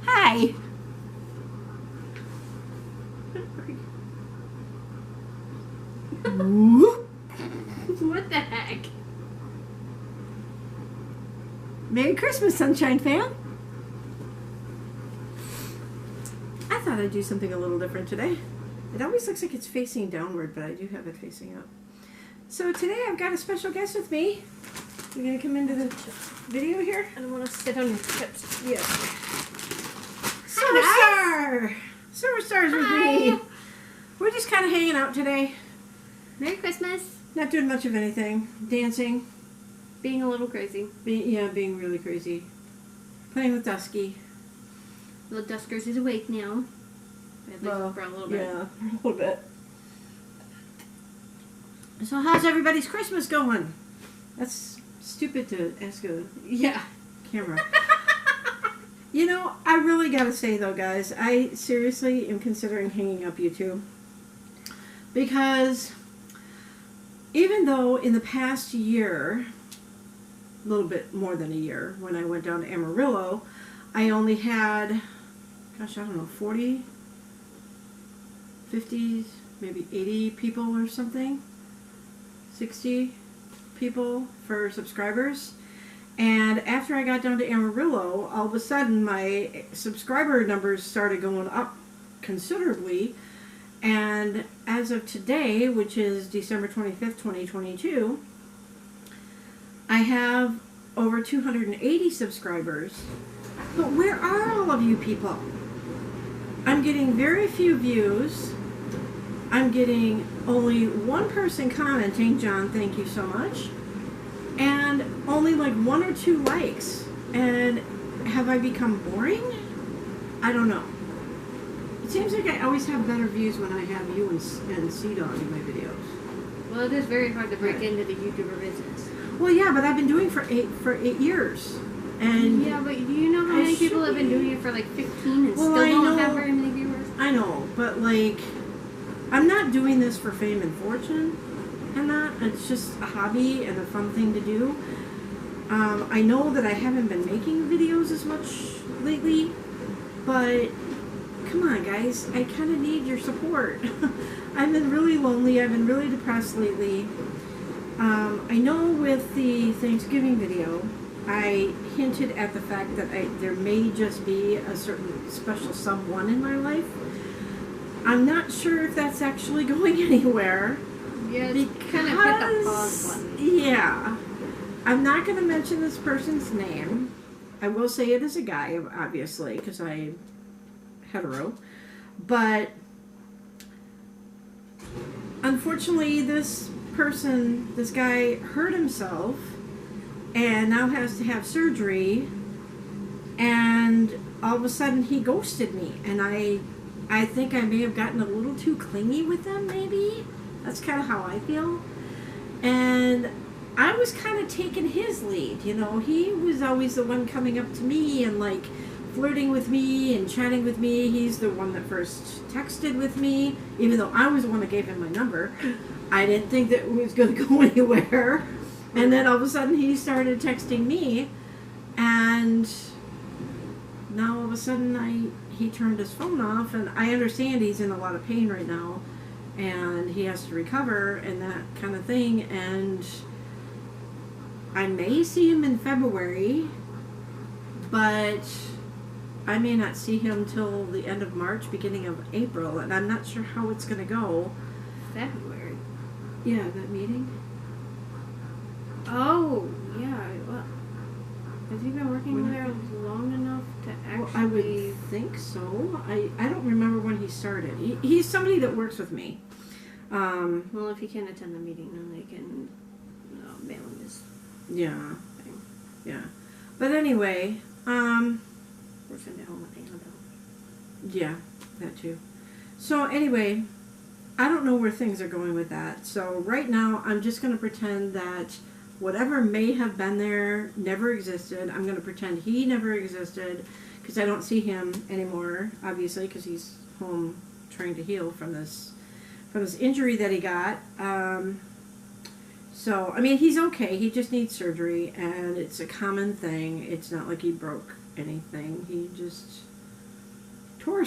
Hi. What the heck? Merry Christmas, Sunshine Fam. I thought I'd do something a little different today. It always looks like it's facing downward, but I do have it facing up. So today I've got a special guest with me. You're going to come into the video here? I don't want to sit on your chips. Yes. Superstar! Superstar's with me. We're just kind of hanging out today. Merry Christmas. Not doing much of anything. Dancing. Being a little crazy. Being really crazy. Playing with Dusky. The Duskers is awake now. At least for a little bit. Yeah, for a little bit. So how's everybody's Christmas going? That's stupid to ask a camera. You know, I really gotta say though, guys, I seriously am considering hanging up YouTube. Because even though in the past year, a little bit more than a year, when I went down to Amarillo, I only had, gosh, I don't know, 40, 50, maybe 80 people or something, 60 people for subscribers. And after I got down to Amarillo, all of a sudden my subscriber numbers started going up considerably. And as of today, which is December 25th, 2022, I have over 280 subscribers. But where are all of you people? I'm getting very few views. I'm getting only one person commenting, John, thank you so much. And only like 1 or 2 likes. And have I become boring? I don't know. It seems like I always have better views when I have you and C-Dog in my videos. Well, it is very hard to break into the YouTuber business. Well, yeah, but I've been doing it for 8 years. And yeah, but do you know how many people have been doing it for like 15 and still don't have very many viewers? I know, but like, I'm not doing this for fame and fortune. I'm not. It's just a hobby and a fun thing to do. I know that I haven't been making videos as much lately, but come on, guys. I kind of need your support. I've been really lonely. I've been really depressed lately. I know with the Thanksgiving video, I hinted at the fact that there may just be a certain special someone in my life. I'm not sure if that's actually going anywhere. Yeah, it's kind of hit the pause button. Yeah. I'm not going to mention this person's name. I will say it is a guy, obviously, because I'm hetero. But unfortunately, this guy hurt himself and now has to have surgery. And all of a sudden, he ghosted me. And I think I may have gotten a little too clingy with him, maybe. That's kind of how I feel. And I was kind of taking his lead, you know. He was always the one coming up to me and like flirting with me and chatting with me. He's the one that first texted with me, even though I was the one that gave him my number. I didn't think that it was going to go anywhere. And then all of a sudden he started texting me, and now all of a sudden he turned his phone off, and I understand he's in a lot of pain right now. And he has to recover and that kind of thing. And I may see him in February, but I may not see him till the end of March, beginning of April. And I'm not sure how it's going to go. February? Yeah, that meeting. Oh, yeah. Well, has he been working there long enough to actually... Well, I would think so. I don't remember when he started. He's somebody that works with me. Well, if he can't attend the meeting, then they can mail him his yeah. thing. Yeah. But anyway, or send it home with Annabelle. yeah, that too. So anyway, I don't know where things are going with that. So right now, I'm just going to pretend that whatever may have been there never existed. I'm going to pretend he never existed, because I don't see him anymore, obviously, because he's home trying to heal from this injury that he got. So, I mean, he's okay. He just needs surgery, and it's a common thing. It's not like he broke anything. He just tore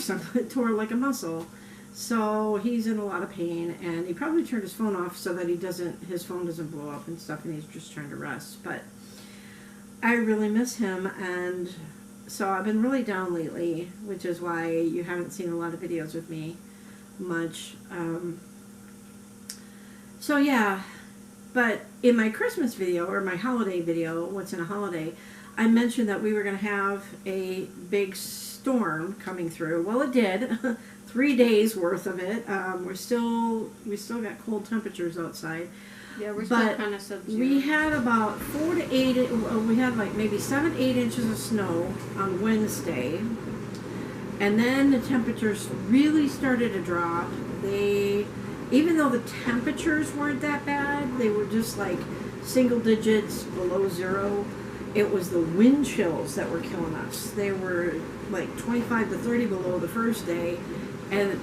like a muscle. So he's in a lot of pain, and he probably turned his phone off so that his phone doesn't blow up and stuff, and he's just trying to rest. But I really miss him, and so I've been really down lately, which is why you haven't seen a lot of videos with me much. So yeah, but in my Christmas video, or my holiday video, What's in a Holiday, I mentioned that we were going to have a big storm coming through. Well, it did. 3 days worth of it. We still got cold temperatures outside. Yeah, we're still kind of sub-zero. We had about 4 to 8. We had like maybe 7, 8 inches of snow on Wednesday, and then the temperatures really started to drop. Even though the temperatures weren't that bad, they were just like single digits below zero. It was the wind chills that were killing us. They were like 25 to 30 below the first day, and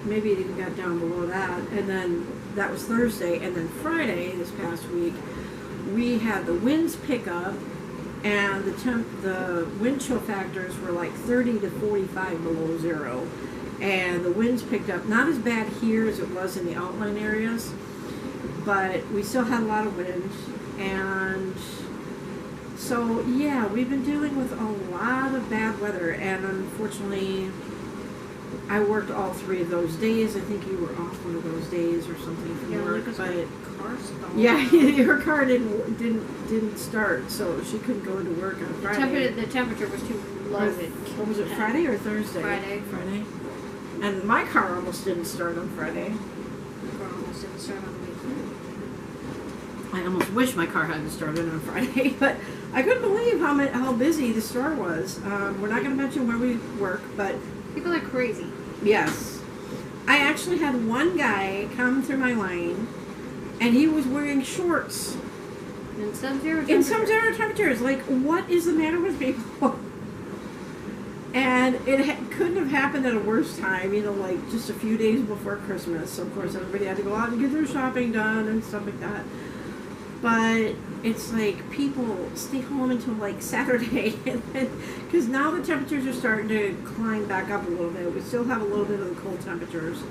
maybe it even got down below that. And then that was Thursday, and then Friday this past week, we had the winds pick up, and the wind chill factors were like 30 to 45 below zero. And the winds picked up, not as bad here as it was in the outlying areas, but we still had a lot of wind. And so, yeah, we've been dealing with a lot of bad weather, and unfortunately, I worked all 3 of those days. I think you were off one of those days or something from work, but car stalled. yeah, her car didn't start, so she couldn't go to work on Friday. The temperature was too low. What was it, Friday or Thursday? Friday. And my car almost didn't start on Friday. Car almost didn't start on the weekend. I almost wish my car hadn't started on Friday, but I couldn't believe how busy the store was. We're not going to mention where we work, but people are crazy. yes. I actually had one guy come through my line, and he was wearing shorts. In sub-zero temperatures. Like, what is the matter with people? And it couldn't have happened at a worse time, like just a few days before Christmas. So, of course, everybody had to go out and get their shopping done and stuff like that. But it's like people stay home until like Saturday, because now the temperatures are starting to climb back up a little bit. We still have a little bit of the cold temperatures,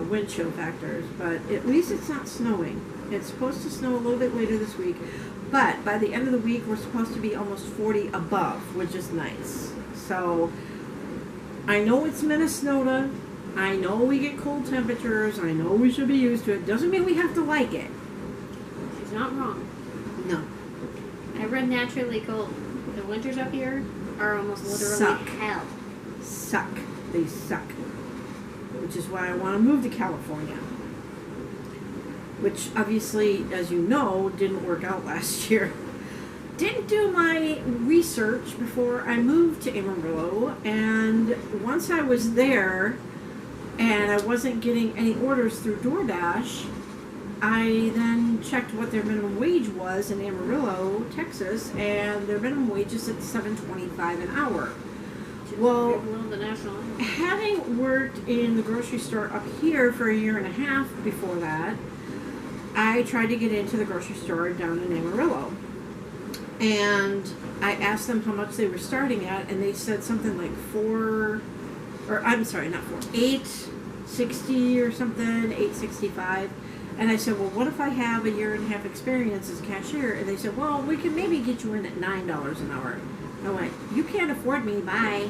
wind chill factors, but at least it's not snowing. It's supposed to snow a little bit later this week, but by the end of the week, we're supposed to be almost 40 above, which is nice. So I know it's Minnesota. I know we get cold temperatures. I know we should be used to it. Doesn't mean we have to like it. She's not wrong. No. I read Naturally Cold. The winters up here are almost literally Suck. hell. Suck. They suck. Which is why I want to move to California. Which obviously, as you know, didn't work out last year. Didn't do my research before I moved to Amarillo, and once I was there and I wasn't getting any orders through DoorDash, I then checked what their minimum wage was in Amarillo, Texas, and their minimum wage is at $7.25 an hour. Well, the national. having worked in the grocery store up here for a year and a half before that, I tried to get into the grocery store down in Amarillo. And I asked them how much they were starting at, and they said something like $8.60 or something, $8.65. And I said, well, what if I have a year and a half experience as a cashier? And they said, well, we can maybe get you in at $9 an hour. I went, you can't afford me, bye.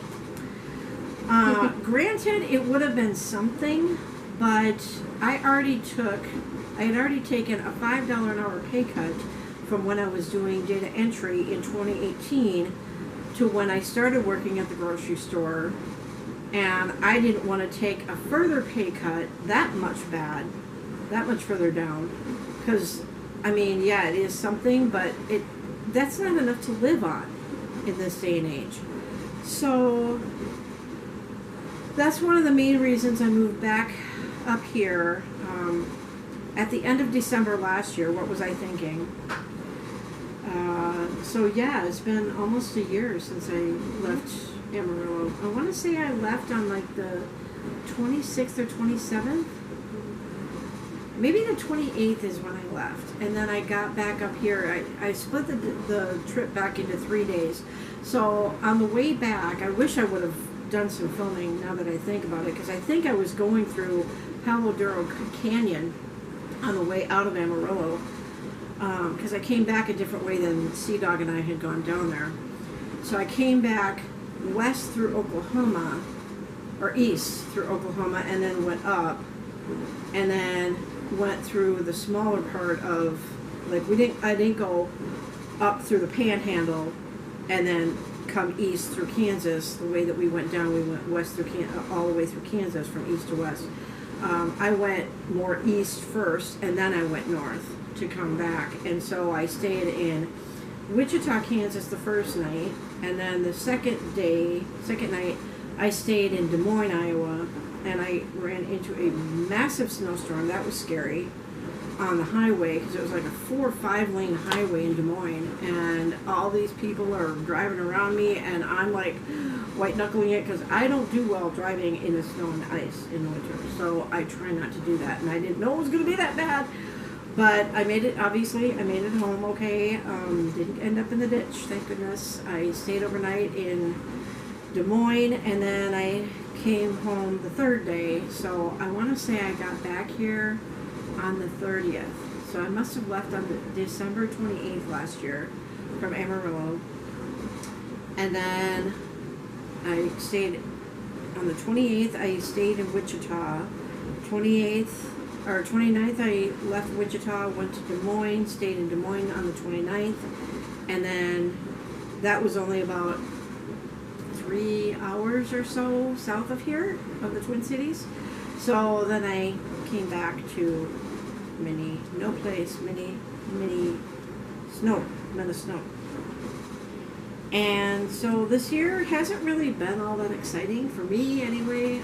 Granted, it would have been something, but I had already taken a $5 an hour pay cut from when I was doing data entry in 2018 to when I started working at the grocery store, and I didn't want to take a further pay cut that much further down, because I mean, yeah, it is something, but that's not enough to live on in this day and age. So that's one of the main reasons I moved back up here at the end of December last year. What was I thinking? So yeah, it's been almost a year since I left Amarillo. I want to say I left on like the 26th or 27th. maybe the 28th is when I left, and then I got back up here. I split the trip back into 3 days. So on the way back, I wish I would have done some filming now that I think about it, because I think I was going through Palo Duro Canyon on the way out of Amarillo, because I came back a different way than Sea Dog and I had gone down there. So I came back west through Oklahoma, or east through Oklahoma, and then went up, and then went through the smaller part of, like, I didn't go up through the Panhandle and then come east through Kansas the way that we went down. We went west through all the way through Kansas from east to west. I went more east first, and then I went north to come back. And so I stayed in Wichita, Kansas the first night, and then the second night, I stayed in Des Moines, Iowa, and I ran into a massive snowstorm. That was scary on the highway, because it was like a 4 or 5 lane highway in Des Moines, and all these people are driving around me, and I'm like white knuckling it, because I don't do well driving in the snow and ice in the winter, so I try not to do that. And I didn't know it was going to be that bad, but I made it. Obviously, I made it home okay. Didn't end up in the ditch, thank goodness. I stayed overnight in Des Moines, and then I came home the 3rd day. So I want to say I got back here on the 30th. So I must have left on December 28th last year from Amarillo. And then I stayed on the 28th. I stayed in Wichita. 29th I left Wichita, went to Des Moines, stayed in Des Moines on the 29th. And then that was only about 3 hours or so south of here, of the Twin Cities. So then I came back to Minnesota. And so this year hasn't really been all that exciting for me anyway.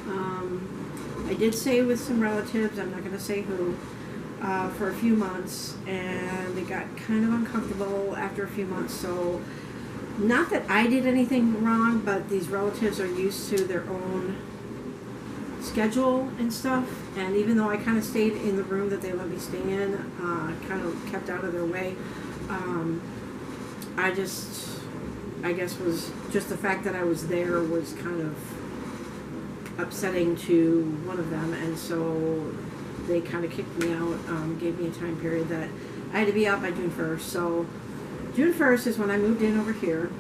I did stay with some relatives, I'm not going to say who, for a few months, and it got kind of uncomfortable after a few months. So not that I did anything wrong, but these relatives are used to their own schedule and stuff, and even though I kind of stayed in the room that they let me stay in, kind of kept out of their way, I guess was just the fact that I was there was kind of upsetting to one of them, and so they kind of kicked me out, gave me a time period that I had to be out by June 1st. So June 1st is when I moved in over here.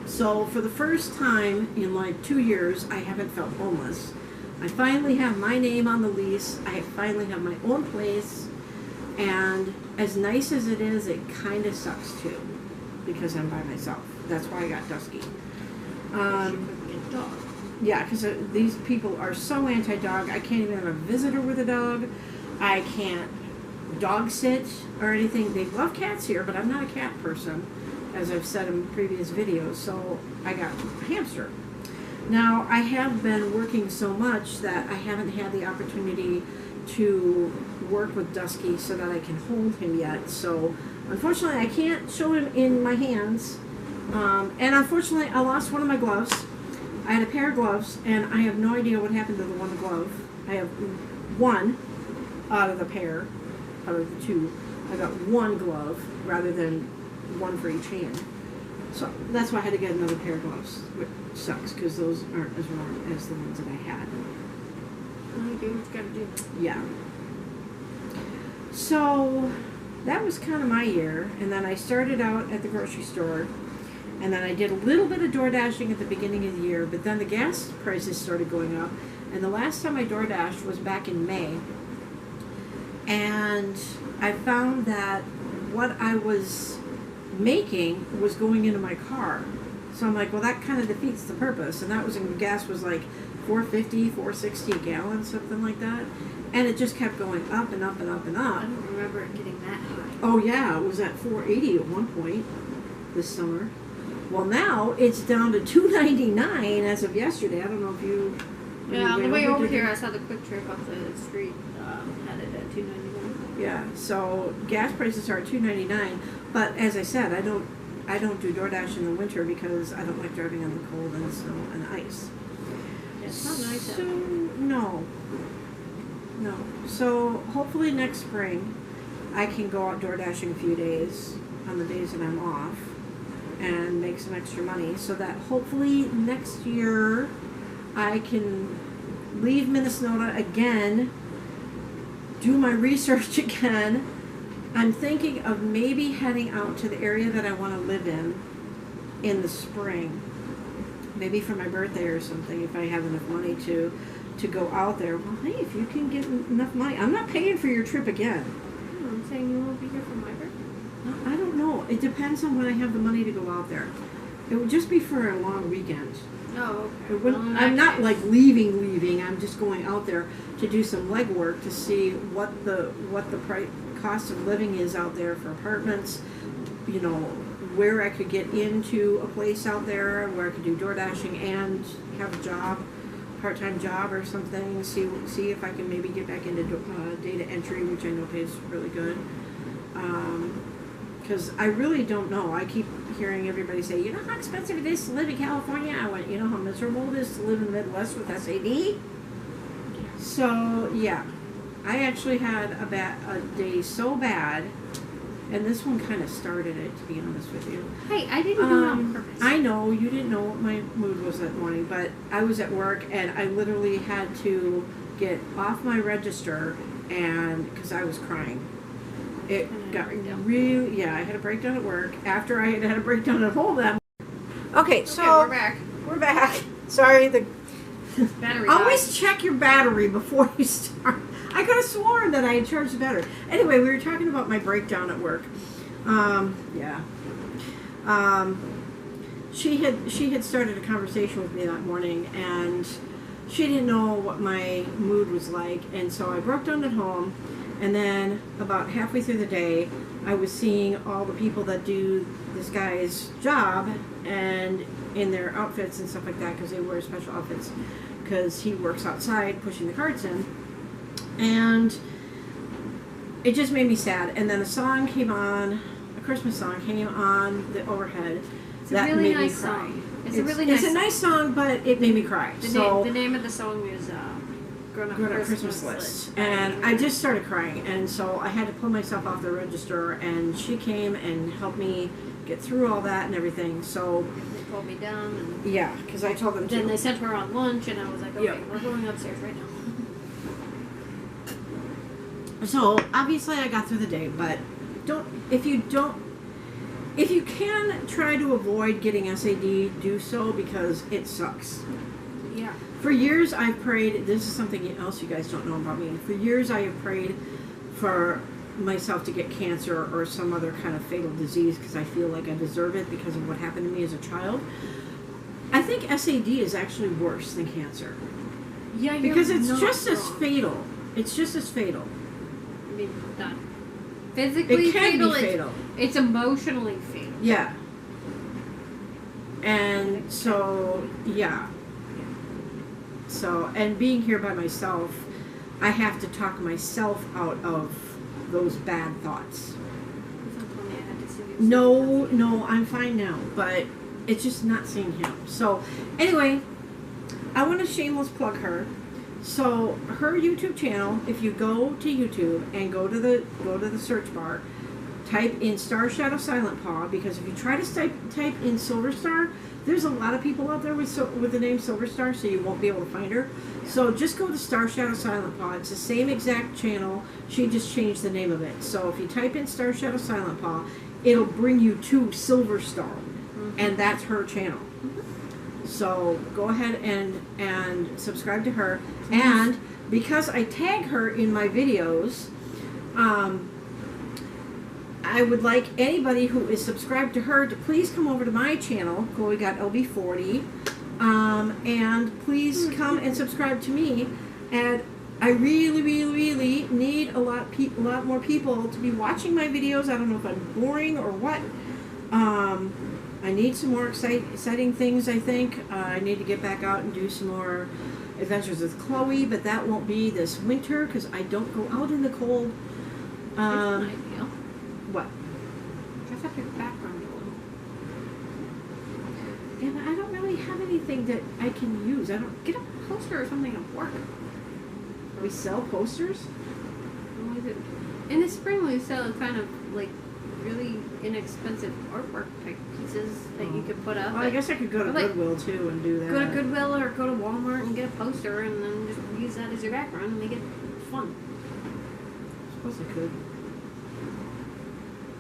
So for the first time in like 2 years, I haven't felt homeless. I finally have my name on the lease. I finally have my own place. And as nice as it is, it kind of sucks too, because I'm by myself. That's why I got Dusky. Yeah, because these people are so anti-dog. I can't even have a visitor with a dog. I can't dog sit or anything. They love cats here, but I'm not a cat person, as I've said in previous videos. So I got a hamster. Now, I have been working so much that I haven't had the opportunity to work with Dusky so that I can hold him yet. So, unfortunately, I can't show him in my hands. And unfortunately, I lost one of my gloves. I had a pair of gloves, and I have no idea what happened to the one glove. I have one out of the pair, out of the two. I got one glove rather than one for each hand. So that's why I had to get another pair of gloves, which sucks because those aren't as warm as the ones that I had. You do what you gotta do. Yeah. So that was kind of my year, and then I started out at the grocery store, and then I did a little bit of door dashing at the beginning of the year, but then the gas prices started going up, and the last time I door dashed was back in May, and I found that what I was making was going into my car. So I'm like, well, that kind of defeats the purpose. And that was when gas was like $4.50, $4.60 a gallon, something like that. And it just kept going up and up and up and up. I don't remember it getting that high. Oh yeah, it was at $4.80 at one point this summer. Well, now it's down to $2.99 as of yesterday. I don't know if you. Yeah, on the way over here, I saw the Quick Trip off the street had it at $2.99. Yeah, so gas prices are at $2.99. But as I said, I don't do DoorDash in the winter because I don't like driving on the cold and snow and ice. Yeah, it's not nice So out. no. No. So hopefully next spring, I can go out door dashing a few days on the days that I'm off and make some extra money, so that hopefully next year I can leave Minnesota again, do my research again. I'm thinking of maybe heading out to the area that I want to live in the spring. Maybe for my birthday or something, if I have enough money to go out there. Well, hey, if you can get enough money, I'm not paying for your trip again. No, I'm saying you won't be here for my birthday. I don't know. It depends on when I have the money to go out there. It would just be for a long weekend. Oh, okay. It wouldn't, I'm not like leaving. I'm just going out there to do some legwork to see what the cost of living is out there for apartments. You know, where I could get into a place out there where I could do door dashing and have a job, part-time job or something. See if I can maybe get back into data entry, which I know pays really good. Because I really don't know. I keep hearing everybody say, you know how expensive it is to live in California? I went, you know how miserable it is to live in the Midwest with SAD? So, yeah. I actually had a day so bad, and this one kind of started it, to be honest with you. Hey, I didn't do it on purpose. I know, you didn't know what my mood was that morning, but I was at work, and I literally had to get off my register, and because I was crying. It got really, I had a breakdown at work after I had a breakdown at home. Okay, so we're back. We're back. Sorry, the Battery always died. check your battery before you start. I could have sworn that I had charged the battery. Anyway, we were talking about my breakdown at work. She had started a conversation with me that morning, and she didn't know what my mood was like, and so I broke down at home. And then about halfway through the day, I was seeing all the people that do this guy's job and in their outfits and stuff like that, because they wear special outfits because he works outside pushing the carts in. And it just made me sad. And then a song came on, a Christmas song came on the overhead. It's a really nice song. It's a really nice song. It's a nice song, but it made me cry. The name of the song is Grown Up Christmas List. And I just started crying, and so I had to pull myself off the register, and she came and helped me get through all that and everything. So they pulled me down. And yeah, because I told them to. Then they sent her on lunch, and I was like, okay, Yep. we're going upstairs right now. So obviously I got through the day, but if you can try to avoid getting SAD, do so, because it sucks. Yeah. For years I've prayed, this is something else you guys don't know about me. For years I have prayed for myself to get cancer or some other kind of fatal disease because I feel like I deserve it because of what happened to me as a child. I think SAD is actually worse than cancer. Yeah, because it's not just as wrong. fatal. It's just as fatal. I mean, not physically It can fatal. be fatal. It's emotionally fatal. Yeah. And so, yeah. So, and being here by myself, I have to talk myself out of those bad thoughts. No, I'm fine now, but it's just not seeing him. So, anyway, I want to shameless plug her. So, her YouTube channel, if you go to YouTube and go to the search bar, type in Star Shadow Silent Paw, because if you try to type in Silver Star, there's a lot of people out there with the name Silver Star, so you won't be able to find her. So just go to Star Shadow Silent Paw. It's the same exact channel. She just changed the name of it. So if you type in Star Shadow Silent Paw, it'll bring you to Silver Star, and that's her channel. So go ahead and subscribe to her. And because I tag her in my videos, I would like anybody who is subscribed to her to please come over to my channel, Chloe Got LB40, and please come and subscribe to me. And I really, really, really need a lot more people to be watching my videos. I don't know if I'm boring or what. I need some more exciting things, I think. I need to get back out and do some more adventures with Chloe, but that won't be this winter because I don't go out in the cold. Here's an idea. What? Dress up your background a little. And I don't really have anything that I can use. I don't Get a poster or something at work. We sell posters? In the spring, we sell kind of like really inexpensive artwork type pieces that you could put up. Well, I guess I could go to Goodwill too and do that. Go to Goodwill or go to Walmart and get a poster and then just use that as your background and make it fun. I suppose I could.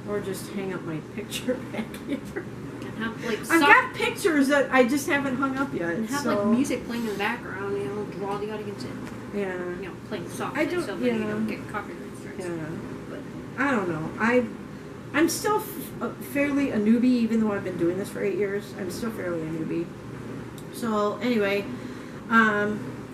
Or just hang up my picture back here. And have like I've got pictures that I just haven't hung up yet. And have so. like music playing in the background, you know, draw the audience in. Yeah. You know, playing softly I don't, so that you don't get copyright strikes. Yeah. But I don't know. I'm still fairly a newbie, even though I've been doing this for 8 years. I'm still fairly a newbie. So anyway,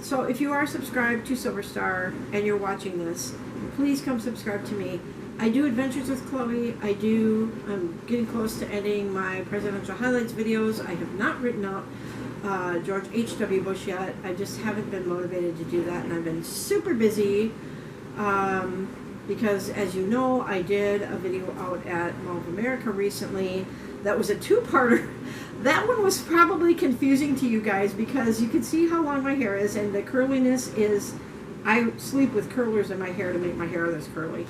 so if you are subscribed to Silver Star and you're watching this, please come subscribe to me. I do Adventures with Chloe. I'm getting close to ending my presidential highlights videos. I have not written out George H.W. Bush yet. I just haven't been motivated to do that, and I've been super busy. Because, as you know, I did a video out at Mall of America recently that was a two-parter. That one was probably confusing to you guys because you can see how long my hair is, and the curliness is... I sleep with curlers in my hair to make my hair this curly.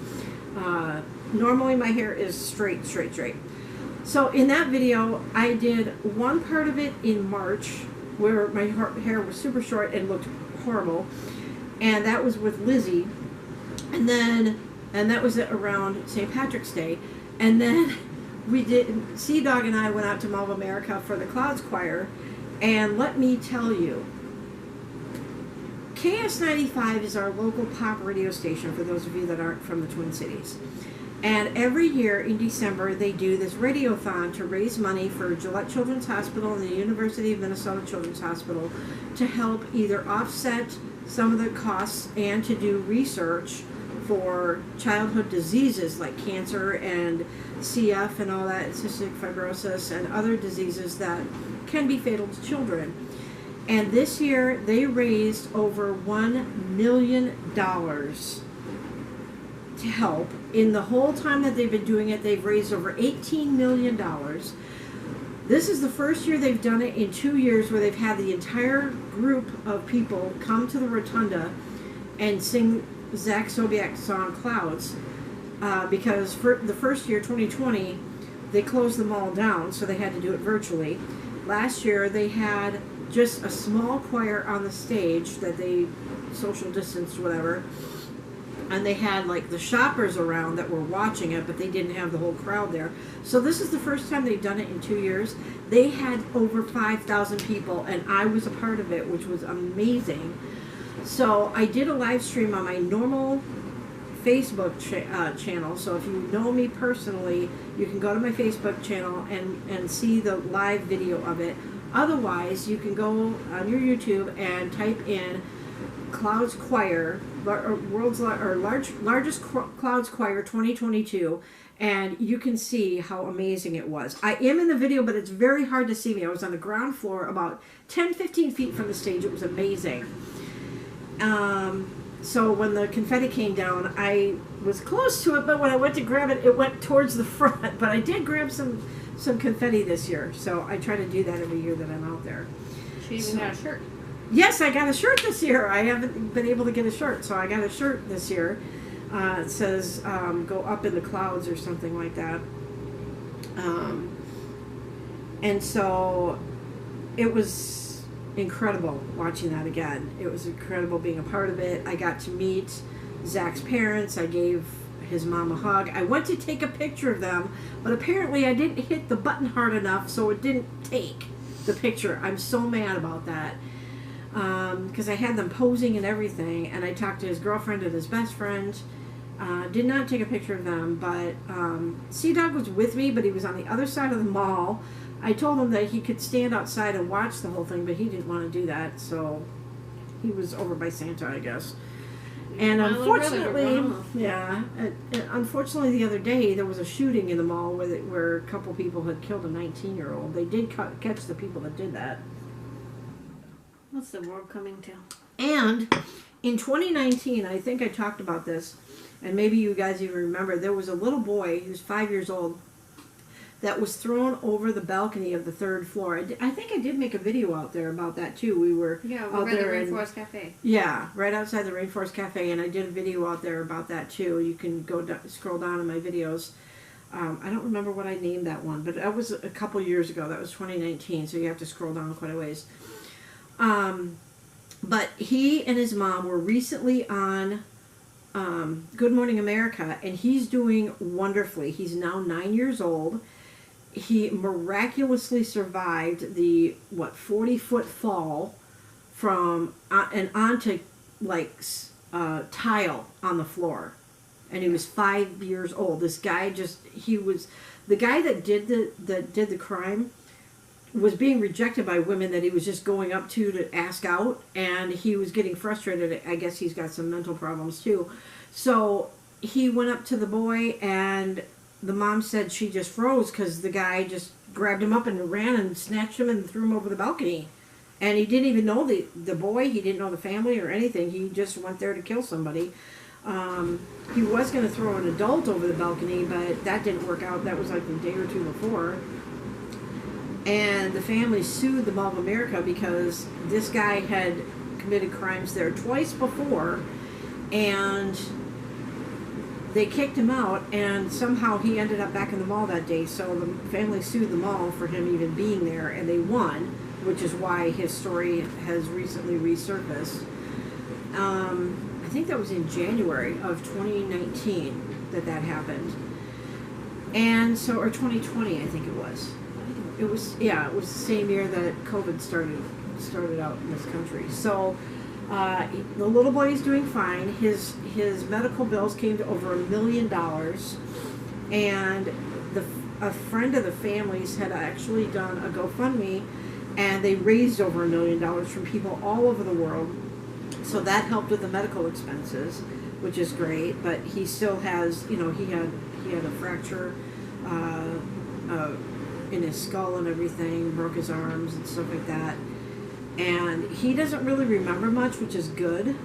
Normally my hair is straight. So in that video, I did one part of it in March where my hair was super short and looked horrible, and that was with Lizzie. And that was around St. Patrick's Day. And then Sea Dog and I went out to Mall of America for the Clouds Choir. And let me tell you, KS95 is our local pop radio station for those of you that aren't from the Twin Cities. And every year in December, they do this radiothon to raise money for Gillette Children's Hospital and the University of Minnesota Children's Hospital to help either offset some of the costs and to do research for childhood diseases like cancer and CF and all that, cystic fibrosis and other diseases that can be fatal to children. And this year they raised over $1 million to help. In the whole time that they've been doing it, they've raised over $18 million. This is the first year they've done it in 2 years where they've had the entire group of people come to the rotunda and sing Zach Sobiek's song Clouds, because for the first year, 2020, they closed them all down, so they had to do it virtually. Last year, they had just a small choir on the stage that they social distanced, whatever, and they had like the shoppers around that were watching it, but they didn't have the whole crowd there. So this is the first time they've done it in 2 years. They had over 5,000 people, and I was a part of it, which was amazing. So I did a live stream on my normal Facebook channel. So if you know me personally, you can go to my Facebook channel and see the live video of it. Otherwise, you can go on your YouTube and type in Clouds Choir, largest Clouds Choir 2022, and you can see how amazing it was. I am in the video, but it's very hard to see me. I was on the ground floor about 10-15 feet from the stage. It was amazing. So when the confetti came down, I was close to it, but when I went to grab it, it went towards the front. But I did grab some confetti this year, so I try to do that every year that I'm out there. She even got a shirt. Yes, I got a shirt this year. I haven't been able to get a shirt, so I got a shirt this year. It says "Go Up in the Clouds" or something like that. And so it was incredible watching that again. It was incredible being a part of it. I got to meet Zach's parents. I gave his mom a hug. I went to take a picture of them, but apparently I didn't hit the button hard enough, so it didn't take the picture. I'm so mad about that. Because I had them posing and everything, and I talked to his girlfriend and his best friend. Did not take a picture of them, but Sea Dog was with me, but he was on the other side of the mall. I told him that he could stand outside and watch the whole thing, but he didn't want to do that, so he was over by Santa, I guess. And unfortunately, unfortunately the other day there was a shooting in the mall where a couple people had killed a 19-year-old. They did catch the people that did that. What's the world coming to? And in 2019, I think I talked about this, and maybe you guys even remember, there was a little boy, he was 5 years old, that was thrown over the balcony of the third floor. I think I did make a video out there about that too. We were out by the there Rainforest Cafe. Yeah, right outside the Rainforest Cafe, and I did a video out there about that too. You can go scroll down in my videos. I don't remember what I named that one, but that was a couple years ago. That was 2019, so you have to scroll down quite a ways. But he and his mom were recently on Good Morning America, and he's doing wonderfully. He's now 9 years old. He miraculously survived the 40-foot fall from and onto tile on the floor, and he was 5 years old. This guy was the guy that did the crime was being rejected by women that he was just going up to ask out, and he was getting frustrated. I guess he's got some mental problems too. So he went up to the boy, and the mom said she just froze because the guy just grabbed him up and ran and snatched him and threw him over the balcony. And he didn't even know the boy. He didn't know the family or anything. He just went there to kill somebody. He was going to throw an adult over the balcony, but that didn't work out. That was like the day or two before. And the family sued the Mall of America because this guy had committed crimes there twice before, and they kicked him out, and somehow he ended up back in the mall that day. So the family sued the mall for him even being there, and they won, which is why his story has recently resurfaced. I think that was in January of 2019 that happened. And so, or 2020, I think it was. It was the same year that COVID started out in this country. So the little boy is doing fine. His medical bills came to over $1 million, and a friend of the family's had actually done a GoFundMe, and they raised over $1 million from people all over the world. So that helped with the medical expenses, which is great. But he still has, he had a fracture in his skull and everything, broke his arms and stuff like that. And he doesn't really remember much, which is good.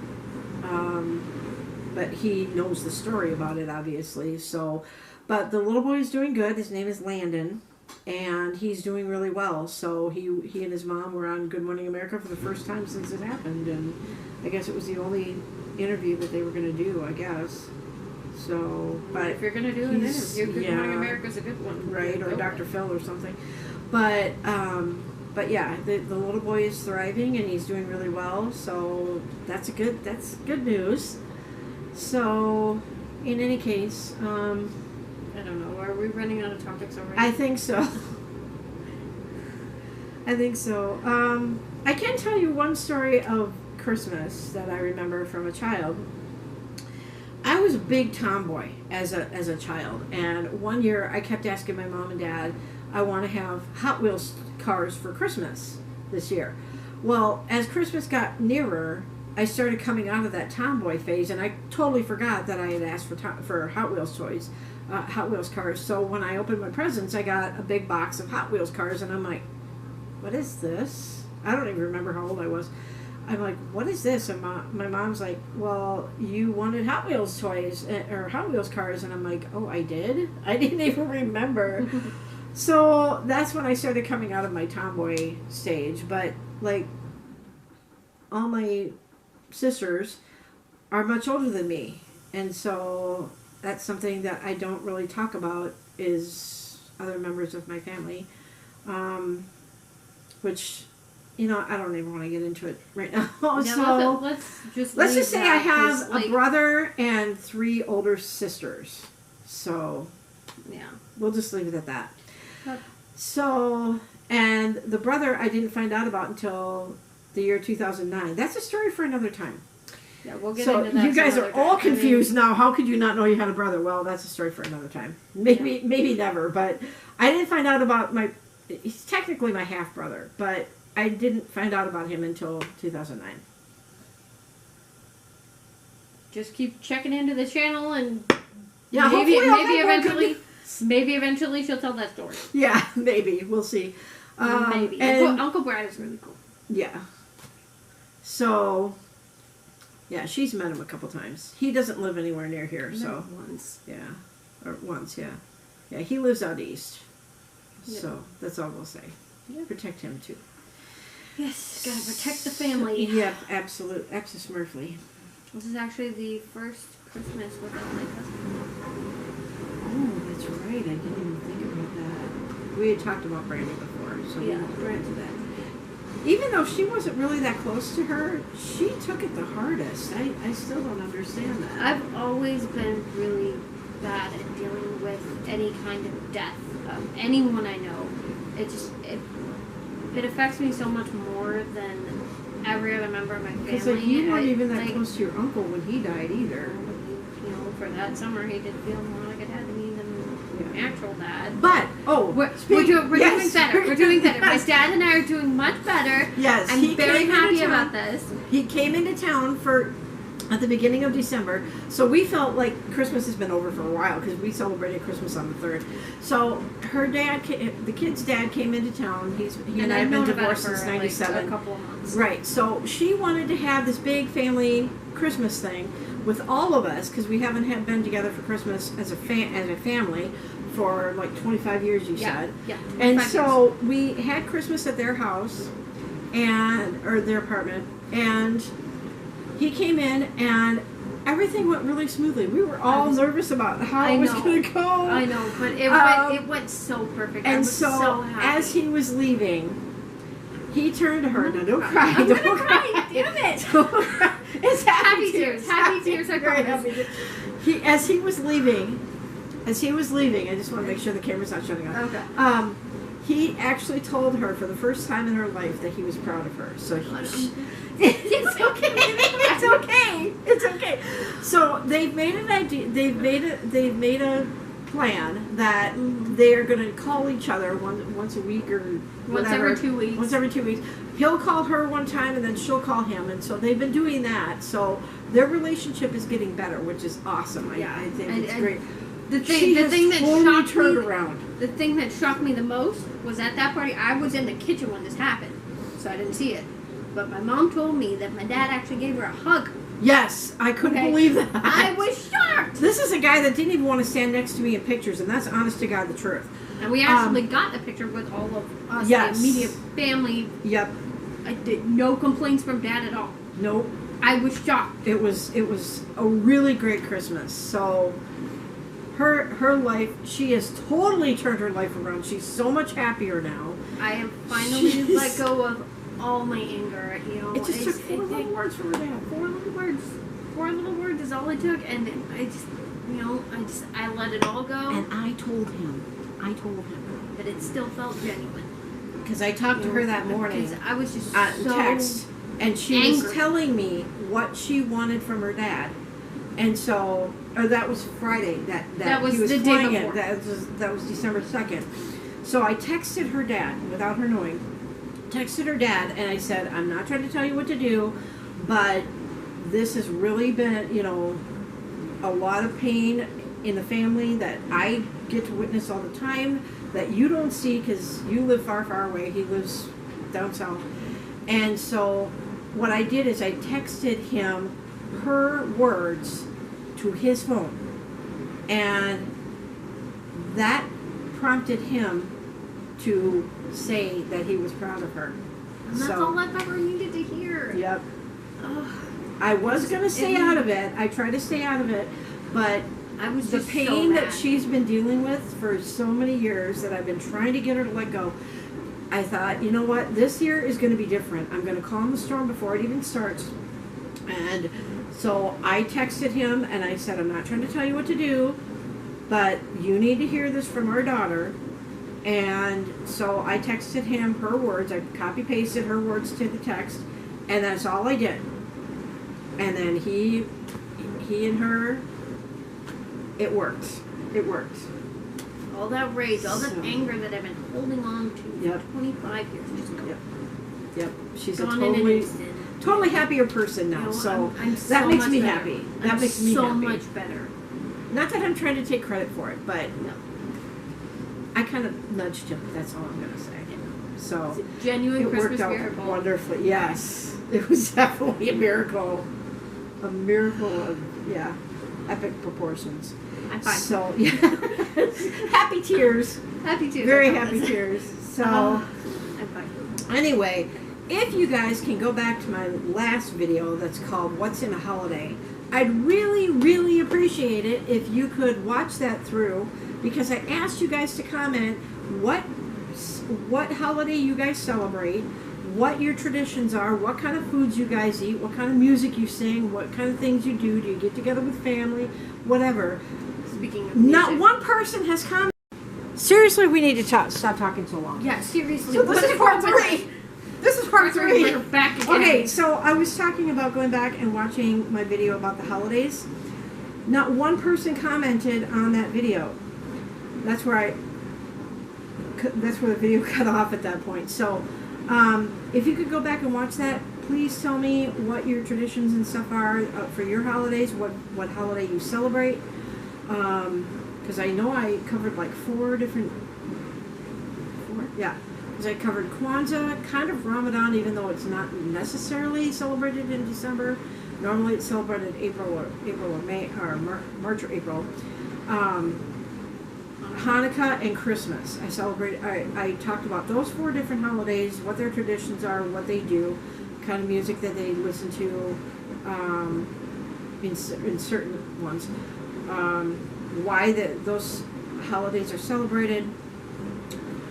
But he knows the story about it, obviously. So, but the little boy is doing good. His name is Landon, and he's doing really well. So he and his mom were on Good Morning America for the first time since it happened, and I guess it was the only interview that they were going to do, I guess. So, but if you're going to do an interview, Good Morning America's a good one, right? Or Dr. Phil or something. But yeah, the little boy is thriving and he's doing really well. So that's good news. So, in any case, I don't know. Are we running out of topics already? I think so. I can tell you one story of Christmas that I remember from a child. I was a big tomboy as a child, and one year I kept asking my mom and dad, I want to have Hot Wheels cars for Christmas this year. Well, as Christmas got nearer, I started coming out of that tomboy phase, and I totally forgot that I had asked for Hot Wheels toys, Hot Wheels cars. So when I opened my presents, I got a big box of Hot Wheels cars, and I'm like, what is this? I don't even remember how old I was. I'm like, what is this? And my mom's like, well, you wanted Hot Wheels toys, or Hot Wheels cars. And I'm like, oh, I did? I didn't even remember. So that's when I started coming out of my tomboy stage. But, like, all my sisters are much older than me. And so that's something that I don't really talk about is other members of my family. Which... I don't even want to get into it right now. So let's just say I have a brother and 3 older sisters. So yeah, we'll just leave it at that. So, and the brother I didn't find out about until the year 2009. That's a story for another time. Yeah, we'll get into that. You guys are all confused now. How could you not know you had a brother? Well, that's a story for another time. Maybe never. But I didn't find out about he's technically my half brother, but I didn't find out about him until 2009. Just keep checking into the channel, and yeah, maybe eventually she'll tell that story. Yeah, maybe we'll see. Maybe Uncle Brad is really cool. Yeah. So, yeah, she's met him a couple times. He doesn't live anywhere near here, so once. Yeah, or once, yeah. Yeah, he lives out east. Yep. So that's all we'll say. Yep. Protect him too. Yes, gotta protect the family. Yep, absolutely. This is actually the first Christmas without my cousin. Oh, that's right. I didn't even think about that. We had talked about Brandy before, so Yeah. we went into that. Even though she wasn't really that close to her, she took it the hardest. I still don't understand that. I've always been really bad at dealing with any kind of death of anyone I know. It affects me so much more than every other member of my family. Because like, you weren't even that like, close to your uncle when he died either. You know, for that summer, he did feel more like a dad to me than Yeah. actual dad. But We're doing better. We're doing better. My dad and I are doing much better. Yes, I'm he very came happy into town. about this. He came into town at the beginning of December, so we felt like Christmas has been over for a while because we celebrated Christmas on the 3rd. So her dad, the kid's dad, came into town. He and I have been known about it divorced for, since '97. like, a couple of months. Right. So she wanted to have this big family Christmas thing with all of us because we haven't been together for Christmas as a family for like 25 years. You said. Yeah. And 25 so we had Christmas at their house or their apartment, and he came in and everything went really smoothly. We were all nervous about how it was going to go. I know, but it went so perfect. And I was so happy. as he was leaving, he turned to her. Now, don't cry. I'm Don't gonna cry. cry. Damn it. Don't cry. It's Happy tears. Happy tears, I Very promise. happy tears. As he was leaving, I just want to make sure the camera's not shutting off. Okay. He actually told her for the first time in her life that he was proud of her. So It's okay. It's okay. It's okay. So they've made an idea. They've made a plan that they are going to call each other once a week or Once whatever. every 2 weeks. Once every 2 weeks. He'll call her one time and then she'll call him, and so they've been doing that. So their relationship is getting better, which is awesome. I think it's great. The She has thing that totally shocked turned me, around. the thing that shocked me the most was at that party. I was in the kitchen when this happened, so I didn't see it. But my mom told me that my dad actually gave her a hug. Yes, I couldn't Okay. believe that. I was shocked. This is a guy that didn't even want to stand next to me in pictures, and that's honest to God the truth. And we actually got the picture with all of us, Yes. the immediate family. Yep. I did no complaints from dad at all. Nope. I was shocked. It was a really great Christmas. So her life, she has totally turned her life around. She's so much happier now. I have finally Jeez. let go of all my anger. You know, It just took it- 4 little words for her dad. 4 little words. 4 little words is all it took, and I let it all go. And I told him. But it still felt genuine. Because I talked to her that morning. Because I was just so Text, and she was angry. telling me what she wanted from her dad, and so, or that was Friday. That was he was the day flying before. it. That was December 2nd. So I texted her dad without her knowing. Texted her dad, and I said, "I'm not trying to tell you what to do, but this has really been, a lot of pain in the family that I get to witness all the time that you don't see because you live far, far away. He lives down south." And so what I did is I texted him her words to his phone. And that prompted him to say that he was proud of her. And that's So- all I've ever needed to hear. Yep. Ugh. I was going to stay out of it. I tried to stay out of it. But I was the just pain so that mad. she's been dealing with for so many years that I've been trying to get her to let go, I thought, you know what, this year is going to be different. I'm going to calm the storm before it even starts. And so I texted him and I said, I'm not trying to tell you what to do, but you need to hear this from our daughter. And so I texted him her words. I copy pasted her words to the text, and that's all I did. And then he and her, it worked. It worked. All that rage, all that So- anger that I've been holding on to Yep. for 25 years. Just Yep. She's a gone in an totally instant. happier person now. You know, So I'm that so makes much me better. happy. That I'm makes me so happy. much better. Not that I'm trying to take credit for it, but No. I kind of nudged him. That's all I'm gonna say. So It's a genuine it Christmas worked out miracle. wonderfully. Yes, it was definitely a miracle. A miracle of epic proportions. I'm fine. So, yeah. Happy tears. Happy tears. Very I happy promise. tears. So, I'm fine. anyway, if you guys can go back to my last video that's called What's in a Holiday, I'd really, really appreciate it if you could watch that through, because I asked you guys to comment what holiday you guys celebrate, what your traditions are, what kind of foods you guys eat, what kind of music you sing, what kind of things you do. Do you get together with family? Whatever. Speaking of Not music. one person has commented. Seriously, we need to stop talking so long. Yeah, seriously. So this is part 3. This is part 3. We're back again. Okay, so I was talking about going back and watching my video about the holidays. Not one person commented on that video. That's where the video cut off at that point. So, if you could go back and watch that, please tell me what your traditions and stuff are for your holidays. What holiday you celebrate? Because I know I covered like 4 different. 4, yeah. Because I covered Kwanzaa, kind of Ramadan, even though it's not necessarily celebrated in December. Normally it's celebrated April or May or March or April. Hanukkah and Christmas. I talked about those 4 different holidays, what their traditions are, what they do, kind of music that they listen to in certain ones, why those holidays are celebrated,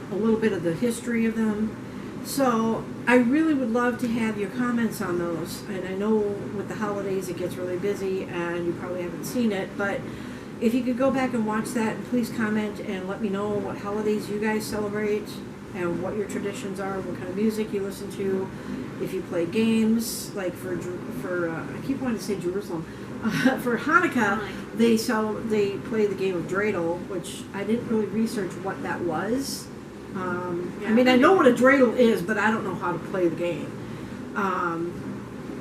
a little bit of the history of them. So I really would love to have your comments on those. And I know with the holidays it gets really busy and you probably haven't seen it, but if you could go back and watch that, please comment and let me know what holidays you guys celebrate and what your traditions are, what kind of music you listen to, if you play games, like for I keep wanting to say Jerusalem. For Hanukkah, they play the game of dreidel, which I didn't really research what that was. I mean, I know what a dreidel is, but I don't know how to play the game.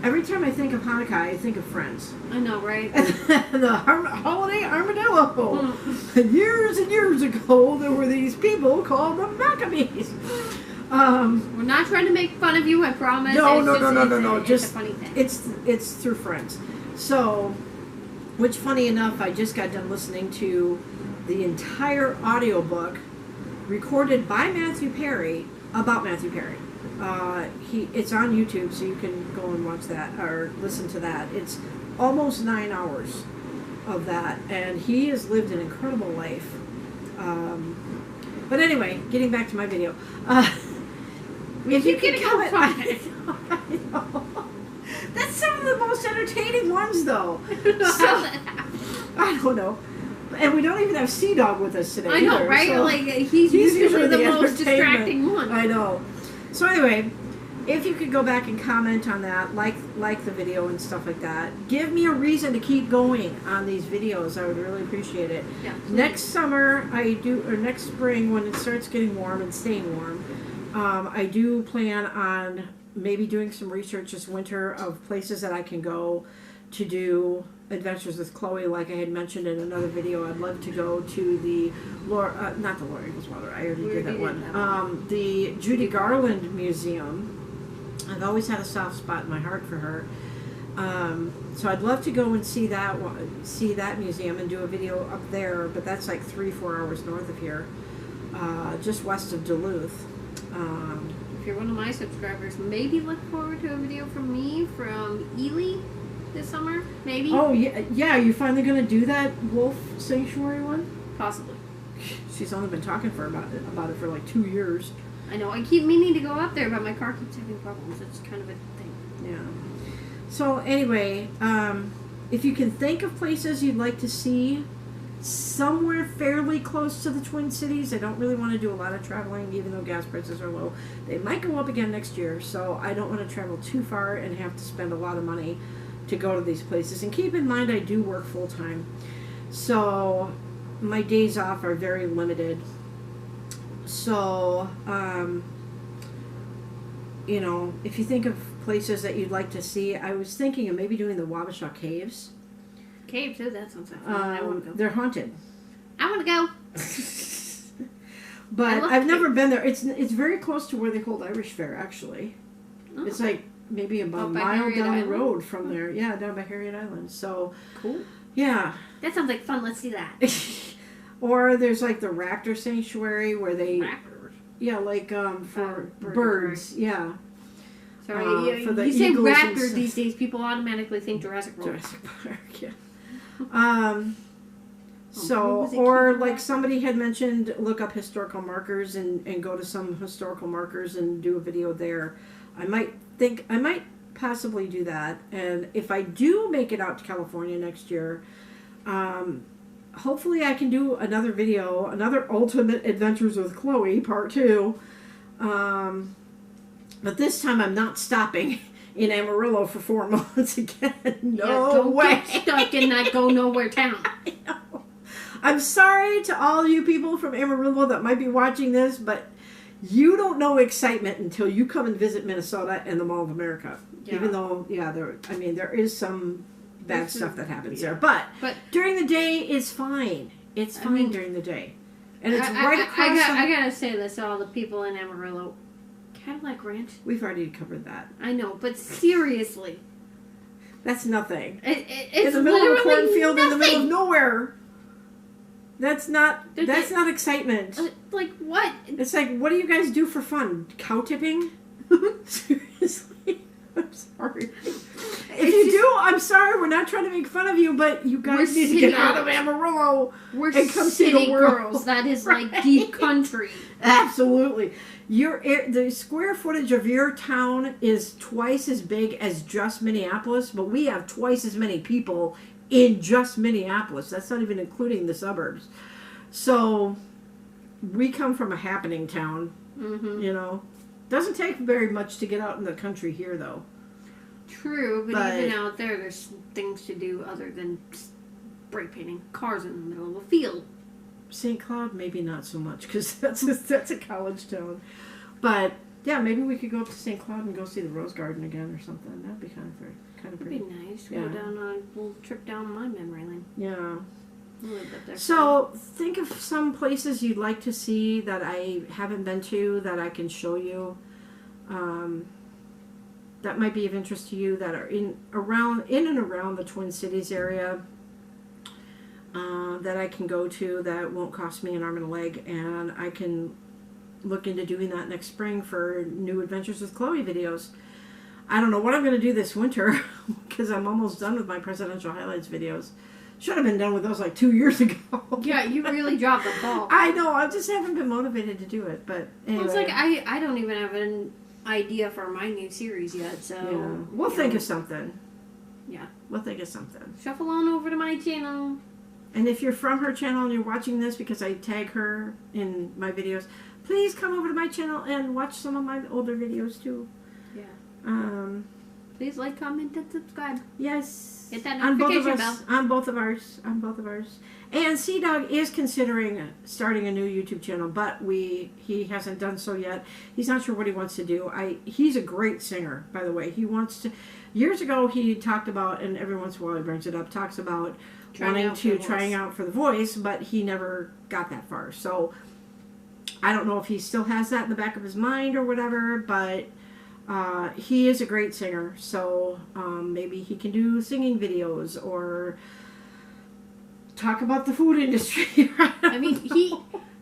Every time I think of Hanukkah, I think of Friends. I know, right? The holiday armadillo. Years and years ago, there were these people called the Maccabees. We're not trying to make fun of you, I promise. No. It's Just a funny thing. It's through Friends. So, which funny enough, I just got done listening to the entire audiobook recorded by Matthew Perry about Matthew Perry. It's on YouTube, so you can go and watch that or listen to that. It's almost 9 hours of that, and he has lived an incredible life. But anyway, getting back to my video. If you could comment, I know. That's some of the most entertaining ones, though. I don't know. And we don't even have Sea Dog with us today. I know, either, right? so Like he's usually the most entertainment. distracting one. I know. So anyway, if you could go back and comment on that, like the video and stuff like that, give me a reason to keep going on these videos. I would really appreciate it. Yeah. Next summer, or next spring when it starts getting warm and staying warm, I do plan on maybe doing some research this winter of places that I can go to do Adventures with Chloe, like I had mentioned in another video. I'd love to go to the not the Laura Ingalls Wilder. I already did that one. The Judy Garland Museum. I've always had a soft spot in my heart for her. So I'd love to go and see that museum and do a video up there. But that's like 3-4 hours north of here, just west of Duluth. If you're one of my subscribers, maybe look forward to a video from me from Ely this summer, maybe. Oh yeah. You're finally gonna do that wolf sanctuary one? Possibly. She's only been talking about it for like 2 years. I know. I keep meaning to go up there, but my car keeps having problems. It's kind of a thing. Yeah. So anyway, if you can think of places you'd like to see somewhere fairly close to the Twin Cities, I don't really want to do a lot of traveling, even though gas prices are low. They might go up again next year, so I don't want to travel too far and have to spend a lot of money to go to these places. And keep in mind, I do work full time, so my days off are very limited. So, if you think of places that you'd like to see, I was thinking of maybe doing the Wabasha Caves. Caves, oh, that sounds like fun. I want to go. They're haunted. I want to go. But I've never been there. It's very close to where they hold Irish Fair, actually. Oh. It's like maybe about a mile down the road from there. Yeah, down by Harriet Island. So cool. Yeah. That sounds like fun. Let's do that. Or there's like the raptor sanctuary where they, Raptors. yeah, like for Bird birds, yeah. Sorry, for the you say eagles and raptor stuff. these days, people automatically think Jurassic World. Jurassic Park, yeah. who So, was it, or King like Raptor? somebody had mentioned, look up historical markers and go to some historical markers and do a video there. I might possibly do that. And if I do make it out to California next year, hopefully I can do another video, another Ultimate Adventures with Chloe Part 2. But this time I'm not stopping in Amarillo for 4 months again. No Don't way. get stuck in that go nowhere town. I know. I'm sorry to all you people from Amarillo that might be watching this, but you don't know excitement until you come and visit Minnesota and the Mall of America. Yeah. Even though, there is some bad There's stuff some- that happens yeah. there. But But during the day, it's fine. It's fine mean, during the day. And it's right across I gotta say this to all the people in Amarillo. Cadillac Ranch? We've already covered that. I know, but seriously. That's nothing. It's In the middle of a literally cornfield in the middle of nothing. nowhere. That's not There's not excitement. Like, what? It's like, what do you guys do for fun? Cow tipping? Seriously? I'm sorry. If you do, I'm sorry. We're not trying to make fun of you, but you guys We're need to get city out of girls. Amarillo. We're And come see the city world. girls. That is like Right. deep country. Absolutely. The square footage of your town is twice as big as just Minneapolis, but we have twice as many people in just Minneapolis. That's not even including the suburbs. So we come from a happening town, Mm-hmm. Doesn't take very much to get out in the country here, though. True, but But- even out there's things to do other than spray painting cars in the middle of a field. St. Cloud, maybe not so much, because that's a college town. But yeah, maybe we could go up to St. Cloud and go see the Rose Garden again or something. That'd be kind of That'd pretty. be nice. Yeah. Go down on a little trip down my memory lane. Yeah. I lived up there. So think of some places you'd like to see that I haven't been to that I can show you. That might be of interest to you that are in and around the Twin Cities area. That I can go to that won't cost me an arm and a leg, and I can look into doing that next spring for new Adventures with Chloe videos. I don't know what I'm going to do this winter because I'm almost done with my presidential highlights videos. Should have been done with those like 2 years ago. Yeah, you really dropped the ball. I know. I just haven't been motivated to do it. But anyway, Well, it's like I don't even have an idea for my new series yet, so yeah, we'll think of something. Yeah. We'll think of something. Shuffle on over to my channel. And if you're from her channel and you're watching this because I tag her in my videos, please come over to my channel and watch some of my older videos too. Yeah. Please Like, comment, and subscribe. Yes. Hit that On both of notification us. bell. On both of ours. On both of ours. And Sea Dog is considering starting a new YouTube channel, but he hasn't done so yet. He's not sure what he wants to do. He's a great singer, by the way. He wants to. Years ago, he talked about, and every once in a while he brings it up, talks about trying out for The Voice, but he never got that far. So I don't know if he still has that in the back of his mind or whatever, but he is a great singer. So maybe he can do singing videos or talk about the food industry. I mean,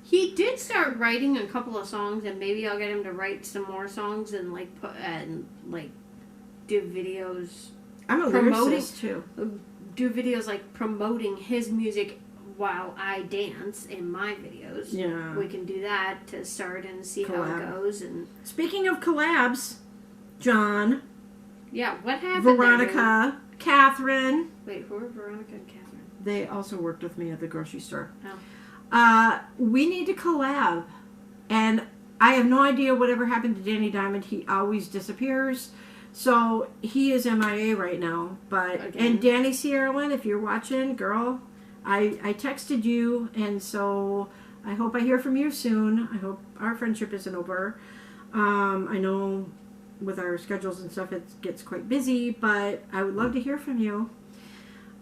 he did start writing a couple of songs, and maybe I'll get him to write some more songs and do videos. I'm a promoting- lyricist too. Do videos like promoting his music while I dance in my videos. Yeah. We can do that to start and see how Collab. it goes. And Speaking of collabs, John, yeah, what happened? there, Veronica, Catherine, Wait, who are Veronica and Catherine? they also worked with me at the grocery store. Oh. We need to collab. And I have no idea whatever happened to Danny Diamond. He always disappears. So he is MIA right now. But Again. and Danny Sierra, if you're watching, girl, I texted you, and so I hope I hear from you soon. I hope our friendship isn't over. I know with our schedules and stuff it gets quite busy, but I would love to hear from you.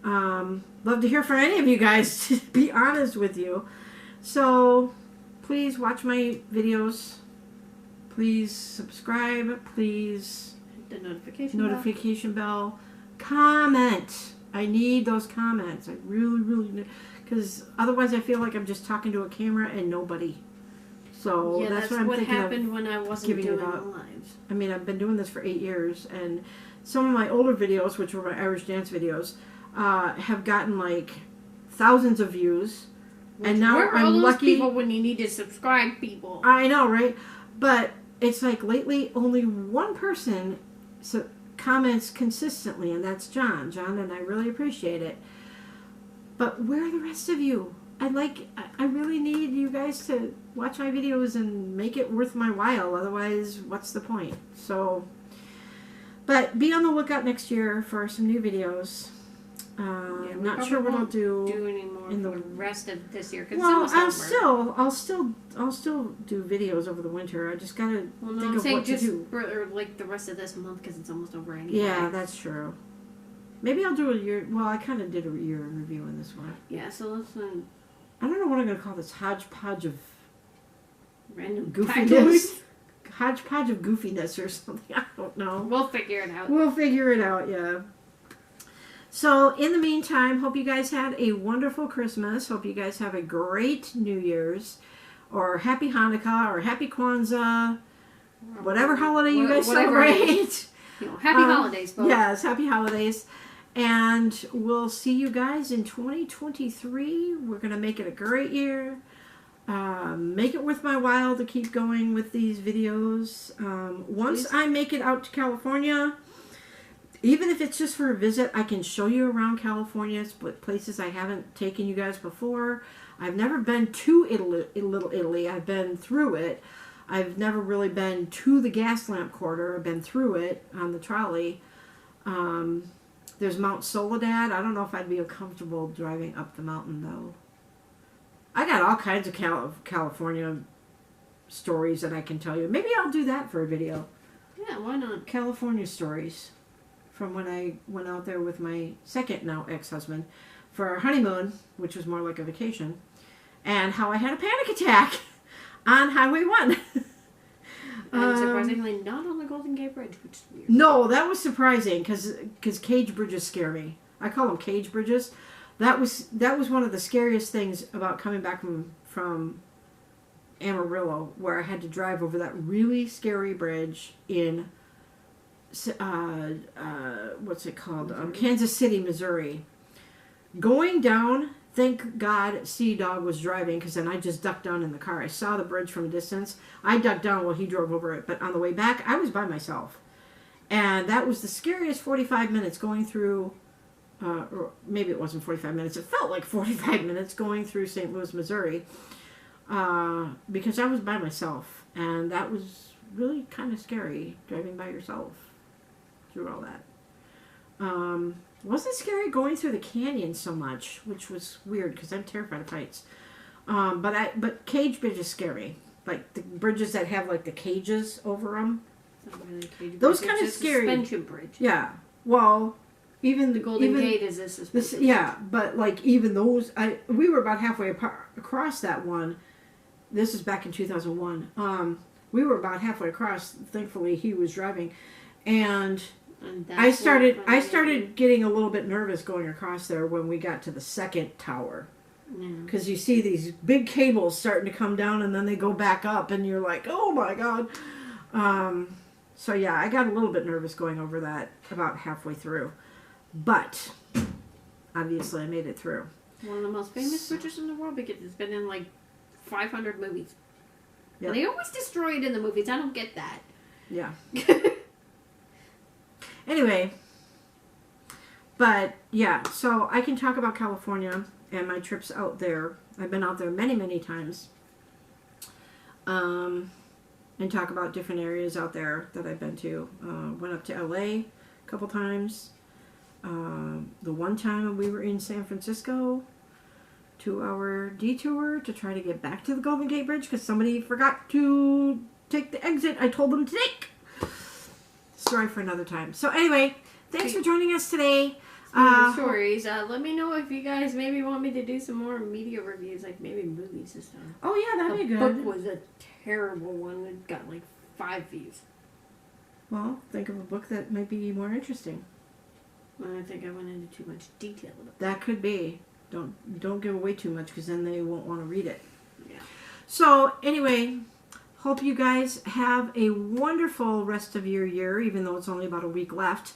Love to hear from any of you guys, to be honest with you. So please watch my videos. Please subscribe. Please The notification. notification bell. Comment. I need those comments. I really, really need, because otherwise I feel like I'm just talking to a camera and nobody. So Yeah, that's what I'm what thinking happened of when I wasn't giving doing it the up. lives. I mean, I've been doing this for 8 years, and some of my older videos, which were my Irish dance videos, have gotten like thousands of views. And now Where are all I'm those lucky. people when you need to subscribe people? I know, right? But it's like lately only one person comments consistently, and that's John. John, and I really appreciate it. But where are the rest of you? I really need you guys to watch my videos and make it worth my while. Otherwise, what's the point? So, but be on the lookout next year for some new videos. Yeah, not sure what I'll do anymore in for the the rest of this year. 'Cause Well, it's almost over. I'll still do videos over the winter. I just gotta Well, no, think I'm of saying what to just do. for like the rest of this month because it's almost over anyway. Yeah, that's true. Maybe I'll do a year. Well, I kind of did a year in review in this one. Yeah, so let's I don't know what I'm gonna call this hodgepodge of random goofiness. factoids. Hodgepodge of goofiness or something. I don't know. We'll figure it out. We'll figure it out. Yeah. So, in the meantime, hope you guys had a wonderful Christmas. Hope you guys have a great New Year's, or Happy Hanukkah, or Happy Kwanzaa, whatever holiday you guys Whatever. celebrate. You know, happy holidays, folks. Yes, happy holidays. And we'll see you guys in 2023. We're going to make it a great year. Make it worth my while to keep going with these videos. Once I make it out to California, even if it's just for a visit, I can show you around California, places I haven't taken you guys before. I've never been to Little Italy. I've been through it. I've never really been to the Gaslamp Quarter. I've been through it on the trolley. There's Mount Soledad. I don't know if I'd be comfortable driving up the mountain, though. I got all kinds of California stories that I can tell you. Maybe I'll do that for a video. Yeah, why not? California stories from when I went out there with my second now ex-husband for our honeymoon, which was more like a vacation, and how I had a panic attack on Highway 1. And surprisingly, not on the Golden Gate Bridge, which is weird. No, that was surprising because cage bridges scare me. I call them cage bridges. That was one of the scariest things about coming back from Amarillo, where I had to drive over that really scary bridge in what's it called? Kansas City, Missouri. Going down, thank God Sea Dog was driving, because then I just ducked down in the car. I saw the bridge from a distance. I ducked down while he drove over it, but on the way back, I was by myself. And that was the scariest 45 minutes going through, or maybe it wasn't 45 minutes. It felt like 45 minutes going through St. Louis, Missouri, because I was by myself. And that was really kind of scary, driving by yourself through all that. Wasn't scary going through the canyon so much, which was weird because I'm terrified of heights. But cage bridges scare me. Like the bridges that have like the cages over them. It's not really a cage Those bridge, kind of it's a scary. suspension bridge. Yeah. Well, even The Golden Gate is a suspension bridge. yeah, but like even those, we were about halfway across that one. This is back in 2001. We were about halfway across. Thankfully, he was driving, and I started getting a little bit nervous going across there when we got to the second tower. Because you see these big cables starting to come down and then they go back up and you're like, oh my God. So yeah, I got a little bit nervous going over that about halfway through. But obviously I made it through. One of the most famous bridges in the world because it's been in like 500 movies. Yep. And they always destroy it in the movies. I don't get that. Yeah. Anyway, but yeah, so I can talk about California and my trips out there. I've been out there many, many times. And talk about different areas out there that I've been to. Went up to LA a couple times. The one time we were in San Francisco, 2-hour detour to try to get back to the Golden Gate Bridge because somebody forgot to take the exit I told them to take. Story for another time. So anyway, thanks for joining us today. Stories. Let me know if you guys maybe want me to do some more media reviews, like maybe movies and stuff. Oh yeah, that'd be The good. book was a terrible one. It got like 5 views. Well, think of a book that might be more interesting. I think I went into too much detail about That could be. Don't give away too much because then they won't want to read it. Yeah. So anyway, hope you guys have a wonderful rest of your year, even though it's only about a week left.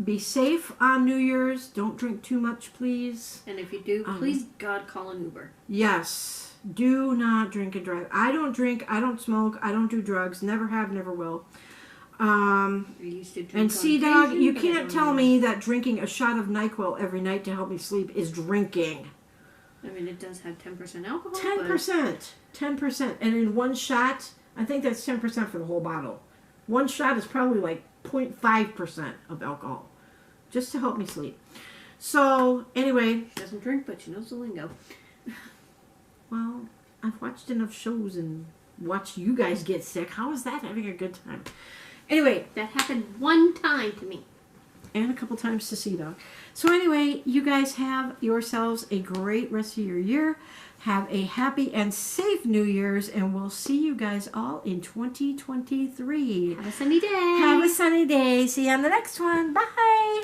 Be safe on New Year's. Don't drink too much, please. And if you do, please God call an Uber. Yes. Do not drink and drive. I don't drink. I don't smoke. I don't do drugs. Never have. Never will. I used to drink And on Sea Dog, occasion, you but I can't don't tell anymore. me that drinking a shot of NyQuil every night to help me sleep is drinking. I mean, it does have 10% alcohol. 10%. 10%. And in one shot, I think that's 10% for the whole bottle. One shot is probably like 0.5% of alcohol. Just to help me sleep. So, anyway. She doesn't drink, but she knows the lingo. Well, I've watched enough shows and watched you guys get sick. How is that having a good time? Anyway. That happened one time to me. And a couple times to Sea Dog. So anyway, you guys have yourselves a great rest of your year. Have a happy and safe New Year's, and we'll see you guys all in 2023. Have a sunny day. Have a sunny day. See you on the next one. Bye.